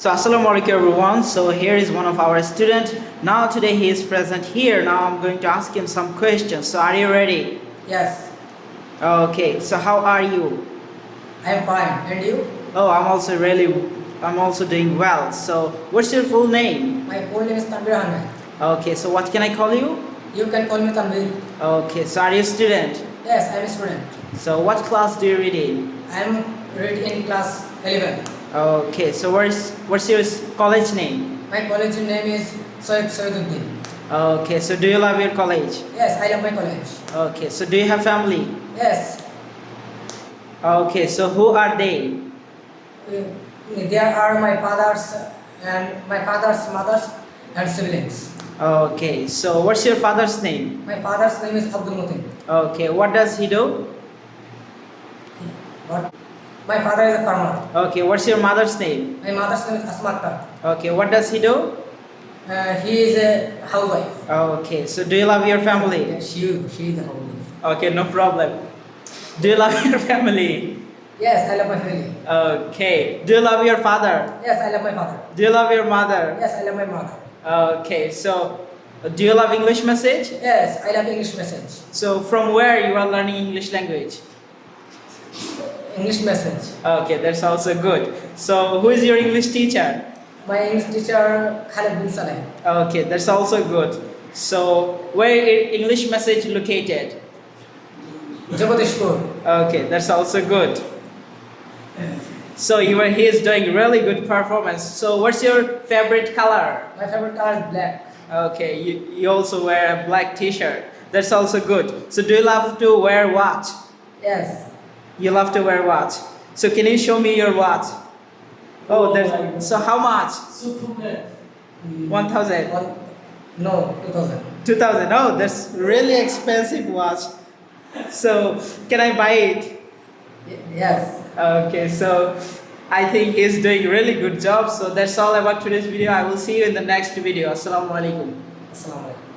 So assalamu alaikum everyone. So here is one of our student. Now today he is present here. Now I'm going to ask him some questions. So are you ready? Yes, Okay. So how are you? I am fine. And you? Oh, I'm also doing well. So what's your full name? My full name is Tanvir Ahmed. Okay. So what can I call you? You can call me Tanvir. Okay. So are you a student? Yes, I am a student. So what class do you read in? I am reading in class 11. Okay. So what's your college name? My college name is Soyed Soyeduddin. Okay. So do you love your college? Yes, I love my college. Okay. So do you have family? Yes, Okay. So who are they? there are my father's mothers and siblings. Okay, so what's your father's name? My father's name is Abdul Mutin. Okay, what does he do? But my father is a farmer. Okay, what's your mother's name? My mother's name is Asmata. Okay, what does he do? He is a housewife. Okay, so do you love your family? She is a housewife. Okay, no problem. Do you love your family? Yes, I love my family. Okay, do you love your father? Yes, I love my father. Do you love your mother? Yes, I love my mother. Okay, so do you love English message? Yes, I love English message. So from where you are learning English language? English message. Okay, that's also good. So who is your English teacher? My English teacher Khalid bin Saleh. Okay, that's also good. So where is English message located? Jagadishpur. Okay, that's also good. So he is doing really good performance. So what's your favorite color? My favorite color is black. Okay, you also wear a black t-shirt. That's also good. So do you love to wear watch? Yes. You love to wear watch. So can you show me your watch? Oh, there's so how much? 1,000. No, 2000. 2,000. Oh, that's really expensive watch. So can I buy it? Yes. Okay, so I think he's doing really good job. So that's all about today's video. I will see you in the next video. Assalamu alaikum. Assalamu alaikum.